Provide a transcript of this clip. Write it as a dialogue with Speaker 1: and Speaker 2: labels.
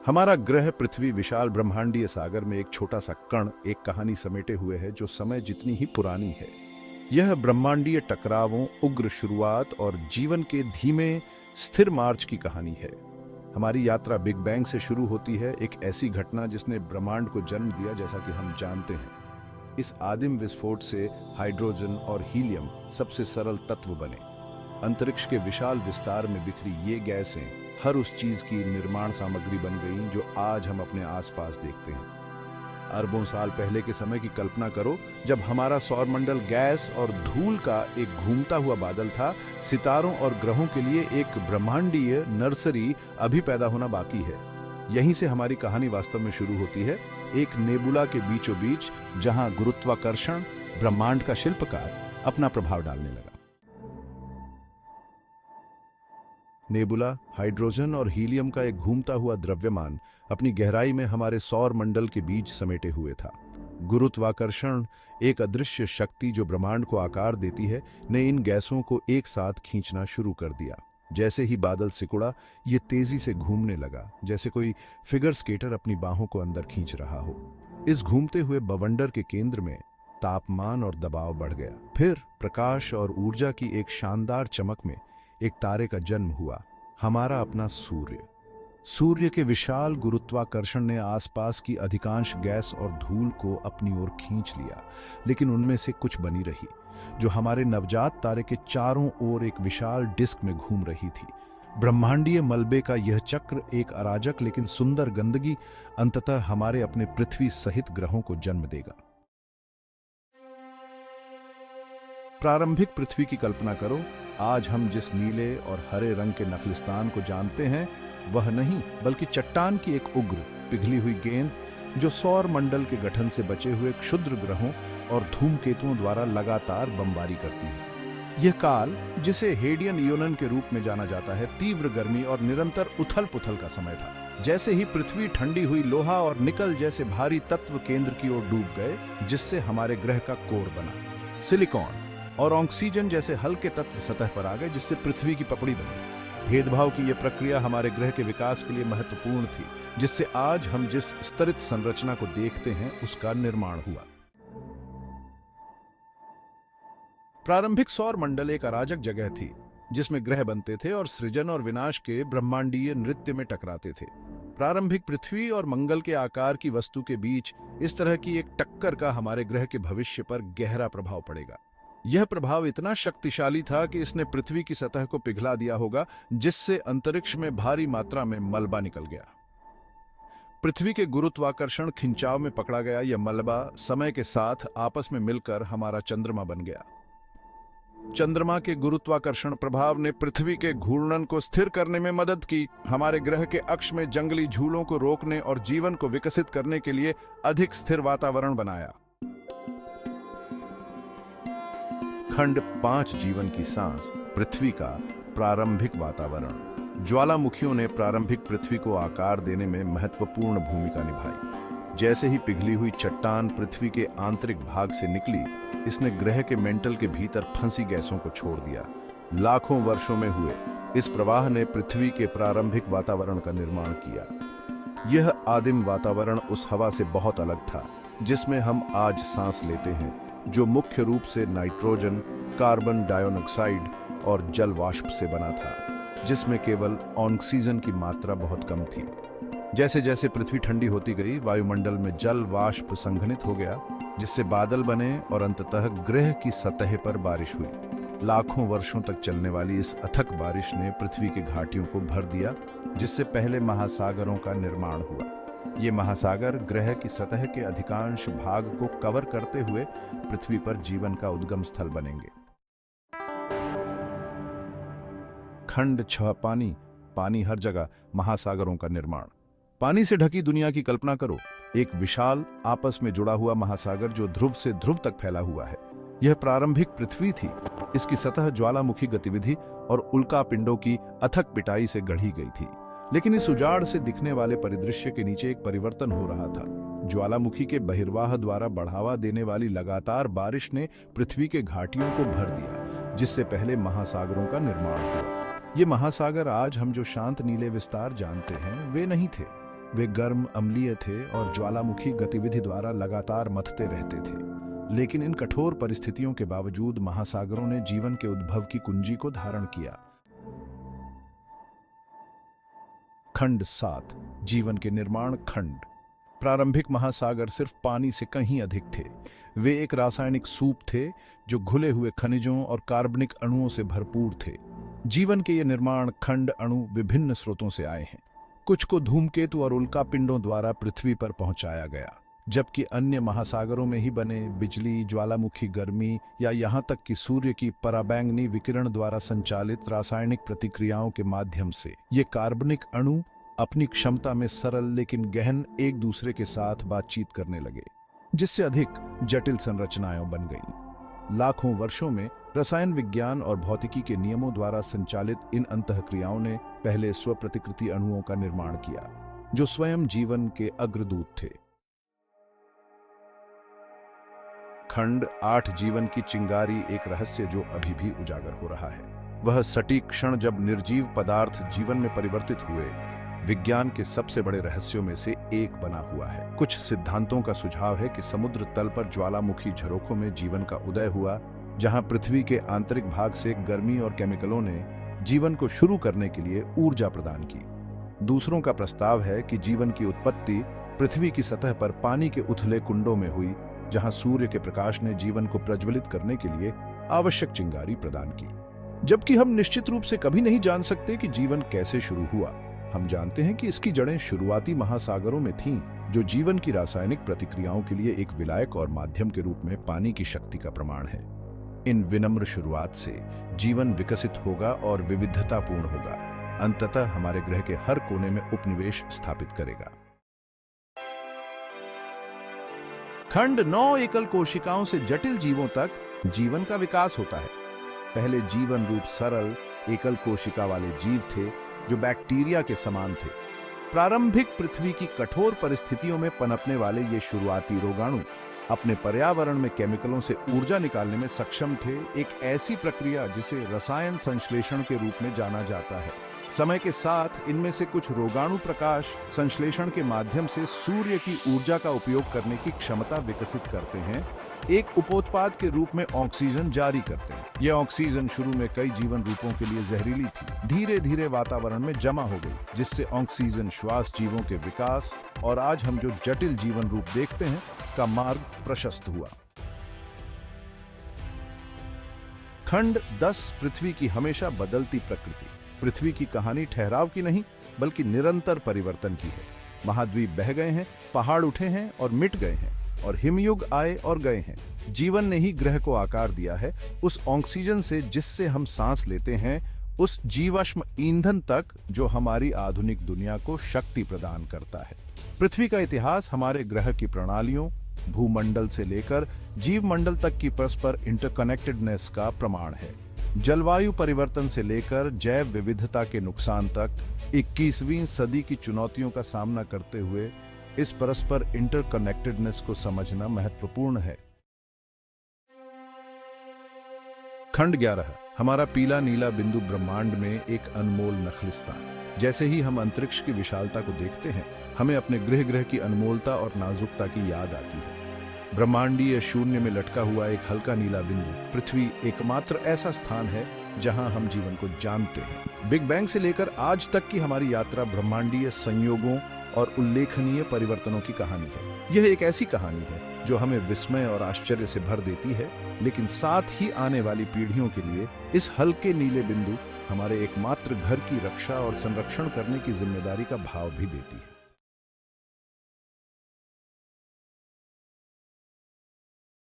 Speaker 1: हमारा ग्रह पृथ्वी विशाल ब्रह्मांडीय सागर में एक छोटा सा कण, एक कहानी समेटे हुए है जो समय जितनी ही पुरानी है। यह ब्रह्मांडीय टकरावों, उग्र शुरुआत और जीवन के धीमे स्थिर मार्च की कहानी है। हमारी यात्रा बिग बैंग से शुरू होती है, एक ऐसी घटना जिसने ब्रह्मांड को जन्म दिया जैसा कि हम जानते हैं। इस आदिम विस्फोट से हाइड्रोजन और हीलियम सबसे सरल तत्व बने। अंतरिक्ष के विशाल विस्तार में बिखरी ये गैसें हर उस चीज की निर्माण सामग्री बन गईं जो आज हम अपने आसपास देखते हैं। अरबों साल पहले के समय की कल्पना करो, जब हमारा सौरमंडल गैस और धूल का एक घूमता हुआ बादल था। सितारों और ग्रहों के लिए एक ब्रह्मांडीय नर्सरी अभी पैदा होना बाकी है। यहीं से हमारी कहानी वास्तव में शुरू होती है, एक नेबुला के बीचों बीच, जहां गुरुत्वाकर्षण ब्रह्मांड का शिल्पकार अपना प्रभाव डालने लगा। नेबुला हाइड्रोजन और हीलियम का एक घूमता हुआ द्रव्यमान अपनी गहराई में हमारे सौर मंडल के बीच समेटे हुए था। गुरुत्वाकर्षण, एक अदृश्य शक्ति जो ब्रह्मांड को आकार देती है, ने इन गैसों को एक साथ खींचना शुरू कर दिया। जैसे ही बादल सिकुड़ा, ये तेजी से घूमने लगा, जैसे कोई फिगर स्केटर अपनी बाहों को अंदर खींच रहा हो। इस घूमते हुए बवंडर के केंद्र में तापमान और दबाव बढ़ गया। फिर प्रकाश और ऊर्जा की एक शानदार चमक में एक तारे का जन्म हुआ, हमारा अपना सूर्य। सूर्य के विशाल गुरुत्वाकर्षण ने आसपास की अधिकांश गैस और धूल को अपनी ओर खींच लिया, लेकिन उनमें से कुछ बनी रही, जो हमारे नवजात तारे के चारों ओर एक विशाल डिस्क में घूम रही थी। ब्रह्मांडीय मलबे का यह चक्र, एक अराजक लेकिन सुंदर गंदगी, अंततः हमारे अपने पृथ्वी सहित ग्रहों को जन्म देगा। प्रारंभिक पृथ्वी की कल्पना करो। आज हम जिस नीले और हरे रंग के नखलिस्तान को जानते हैं, वह नहीं, बल्कि चट्टान की एक उग्र पिघली हुई गेंद, जो सौर मंडल के गठन से बचे हुए क्षुद्र ग्रहों और धूमकेतुओं द्वारा लगातार बमबारी करती है। यह काल, जिसे हेडियन ईओनन के रूप में जाना जाता है, तीव्र गर्मी और निरंतर उथल पुथल का समय था। जैसे ही पृथ्वी ठंडी हुई, लोहा और निकल जैसे भारी तत्व केंद्र की ओर डूब गए, जिससे हमारे ग्रह का कोर बना। सिलिकॉन और ऑक्सीजन जैसे हल्के तत्व सतह पर आ गए, जिससे पृथ्वी की पपड़ी बनी। भेदभाव की यह प्रक्रिया हमारे ग्रह के विकास के लिए महत्वपूर्ण थी, जिससे आज हम जिस स्तरित संरचना को देखते हैं, उसका निर्माण हुआ। प्रारंभिक सौर मंडल एक अराजक जगह थी, जिसमें ग्रह बनते थे और सृजन और विनाश के ब्रह्मांडीय नृत्य में टकराते थे। प्रारंभिक पृथ्वी और मंगल के आकार की वस्तु के बीच इस तरह की एक टक्कर का हमारे ग्रह के भविष्य पर गहरा प्रभाव पड़ेगा। यह प्रभाव इतना शक्तिशाली था कि इसने पृथ्वी की सतह को पिघला दिया होगा, जिससे अंतरिक्ष में भारी मात्रा में मलबा निकल गया। पृथ्वी के गुरुत्वाकर्षण खिंचाव में पकड़ा गया यह मलबा समय के साथ आपस में मिलकर हमारा चंद्रमा बन गया। चंद्रमा के गुरुत्वाकर्षण प्रभाव ने पृथ्वी के घूर्णन को स्थिर करने में मदद की, हमारे ग्रह के अक्ष में जंगली झूलों को रोकने और जीवन को विकसित करने के लिए अधिक स्थिर वातावरण बनाया। खंड 5, जीवन की सांस, पृथ्वी का प्रारंभिक वातावरण। ज्वालामुखियों ने प्रारंभिक पृथ्वी को आकार देने में महत्वपूर्ण भूमिका निभाई। जैसे ही पिघली हुई चट्टान पृथ्वी के आंतरिक भाग से निकली, इसने ग्रह के मेंटल के भीतर फंसी गैसों को छोड़ दिया। लाखों वर्षों में हुए इस प्रवाह ने पृथ्वी के प्रारंभिक वातावरण का निर्माण किया। यह आदिम वातावरण उस हवा से बहुत अलग था, जिसमें हम आज सांस लेते हैं, जो मुख्य रूप से नाइट्रोजन, कार्बन डाइऑक्साइड और जल वाष्प से बना था, जिसमें केवल ऑक्सीजन की मात्रा बहुत कम थी। जैसे जैसे पृथ्वी ठंडी होती गई, वायुमंडल में जल वाष्प संघनित हो गया, जिससे बादल बने और अंततः ग्रह की सतह पर बारिश हुई। लाखों वर्षों तक चलने वाली इस अथक बारिश ने पृथ्वी की घाटियों को भर दिया, जिससे पहले महासागरों का निर्माण हुआ। ये महासागर ग्रह की सतह के अधिकांश भाग को कवर करते हुए पृथ्वी पर जीवन का उद्गम स्थल बनेंगे। खंड 6, पानी। पानी हर जगह, महासागरों का निर्माण। पानी से ढकी दुनिया की कल्पना करो, एक विशाल आपस में जुड़ा हुआ महासागर जो ध्रुव से ध्रुव तक फैला हुआ है। यह प्रारंभिक पृथ्वी थी। इसकी सतह ज्वालामुखी गतिविधि और उल्कापिंडों की अथक पिटाई से गढ़ी गई थी। लेकिन इस उजाड़ से दिखने वाले परिदृश्य के नीचे एक परिवर्तन हो रहा था। ज्वालामुखी के बहिर्वाह द्वारा बढ़ावा देने वाली लगातार बारिश ने पृथ्वी के घाटियों को भर दिया, जिससे पहले महासागरों का निर्माण हुआ। ये महासागर आज हम जो शांत नीले विस्तार जानते हैं, वे नहीं थे। वे गर्म, अम्लीय थे और ज्वालामुखी गतिविधि द्वारा लगातार मथते रहते थे। लेकिन इन कठोर परिस्थितियों के बावजूद महासागरों ने जीवन के उद्भव की कुंजी को धारण किया। खंड 7, जीवन के निर्माण खंड। प्रारंभिक महासागर सिर्फ पानी से कहीं अधिक थे। वे एक रासायनिक सूप थे जो घुले हुए खनिजों और कार्बनिक अणुओं से भरपूर थे। जीवन के ये निर्माण खंड अणु विभिन्न स्रोतों से आए हैं। कुछ को धूमकेतु और उल्कापिंडों द्वारा पृथ्वी पर पहुंचाया गया, जबकि अन्य महासागरों में ही बने बिजली, ज्वालामुखी गर्मी या यहाँ तक कि सूर्य की पराबैंगनी विकिरण द्वारा संचालित रासायनिक प्रतिक्रियाओं के माध्यम से ये कार्बनिक अणु अपनी क्षमता में सरल लेकिन गहन एक दूसरे के साथ बातचीत करने लगे, जिससे अधिक जटिल संरचनाएं बन गईं। लाखों वर्षों में रसायन विज्ञान और भौतिकी के नियमों द्वारा संचालित इन अंतःक्रियाओं ने पहले स्वप्रतिकृति अणुओं का निर्माण किया, जो स्वयं जीवन के अग्रदूत थे। खंड 8, जीवन की चिंगारी, एक रहस्य जो अभी भी उजागर हो रहा है। वह सटीक क्षण जब निर्जीव पदार्थ जीवन में परिवर्तित हुए, विज्ञान के सबसे बड़े रहस्यों में से एक बना हुआ है। कुछ सिद्धांतों का सुझाव है कि समुद्र तल पर ज्वालामुखी झरोखों में जीवन का उदय हुआ, जहां पृथ्वी के आंतरिक भाग से गर्मी और केमिकलों ने जीवन को शुरू करने के लिए ऊर्जा प्रदान की। दूसरों का प्रस्ताव है कि जीवन की उत्पत्ति पृथ्वी की सतह पर पानी के उथले कुंडों में हुई, जहां सूर्य के प्रकाश ने जीवन को प्रज्वलित करने के लिए आवश्यक चिंगारी प्रदान की। जबकि हम निश्चित रूप से कभी नहीं जान सकते कि जीवन कैसे शुरू हुआ, हम जानते हैं कि इसकी जड़ें शुरुआती महासागरों में थीं, जो जीवन की रासायनिक प्रतिक्रियाओं के लिए एक विलायक और माध्यम के रूप में पानी की शक्ति का प्रमाण है। इन विनम्र शुरुआत से जीवन विकसित होगा और विविधतापूर्ण होगा, अंततः हमारे ग्रह के हर कोने में उपनिवेश स्थापित करेगा। खंड 9, एकल कोशिकाओं से जटिल जीवों तक जीवन का विकास होता है। पहले जीवन रूप सरल एकल कोशिका वाले जीव थे जो बैक्टीरिया के समान थे। प्रारंभिक पृथ्वी की कठोर परिस्थितियों में पनपने वाले ये शुरुआती रोगाणु अपने पर्यावरण में केमिकलों से ऊर्जा निकालने में सक्षम थे, एक ऐसी प्रक्रिया जिसे रसायन संश्लेषण के रूप में जाना जाता है। समय के साथ इनमें से कुछ रोगाणु प्रकाश संश्लेषण के माध्यम से सूर्य की ऊर्जा का उपयोग करने की क्षमता विकसित करते हैं, एक उपोत्पाद के रूप में ऑक्सीजन जारी करते हैं। यह ऑक्सीजन शुरू में कई जीवन रूपों के लिए जहरीली थी, धीरे धीरे वातावरण में जमा हो गई, जिससे ऑक्सीजन श्वास जीवों के विकास और आज हम जो जटिल जीवन रूप देखते हैं का मार्ग प्रशस्त हुआ। खंड 10, पृथ्वी की हमेशा बदलती प्रकृति। पृथ्वी की कहानी ठहराव की नहीं बल्कि निरंतर परिवर्तन की है। महाद्वीप बह गए हैं, पहाड़ उठे हैं और मिट गए हैं, और हिमयुग आए और गए हैं। जीवन ने ही ग्रह को आकार दिया है, उस ऑक्सीजन से जिससे हम सांस लेते हैं, उस जीवाश्म ईंधन तक जो हमारी आधुनिक दुनिया को शक्ति प्रदान करता है। पृथ्वी का इतिहास हमारे ग्रह की प्रणालियों, भूमंडल से लेकर जीवमंडल तक की परस्पर इंटरकनेक्टेडनेस का प्रमाण है। जलवायु परिवर्तन से लेकर जैव विविधता के नुकसान तक 21वीं सदी की चुनौतियों का सामना करते हुए इस परस्पर इंटरकनेक्टेडनेस को समझना महत्वपूर्ण है। खंड 11, हमारा पीला नीला बिंदु ब्रह्मांड में एक अनमोल नखलिस्तान। जैसे ही हम अंतरिक्ष की विशालता को देखते हैं, हमें अपने ग्रह की अनमोलता और नाजुकता की याद आती है। ब्रह्मांडीय शून्य में लटका हुआ एक हल्का नीला बिंदु, पृथ्वी एकमात्र ऐसा स्थान है जहां हम जीवन को जानते हैं। बिग बैंग से लेकर आज तक की हमारी यात्रा ब्रह्मांडीय संयोगों और उल्लेखनीय परिवर्तनों की कहानी है। यह एक ऐसी कहानी है जो हमें विस्मय और आश्चर्य से भर देती है, लेकिन साथ ही आने वाली पीढ़ियों के लिए इस हल्के नीले बिंदु हमारे एकमात्र घर की रक्षा और संरक्षण करने की जिम्मेदारी का भाव भी देती है।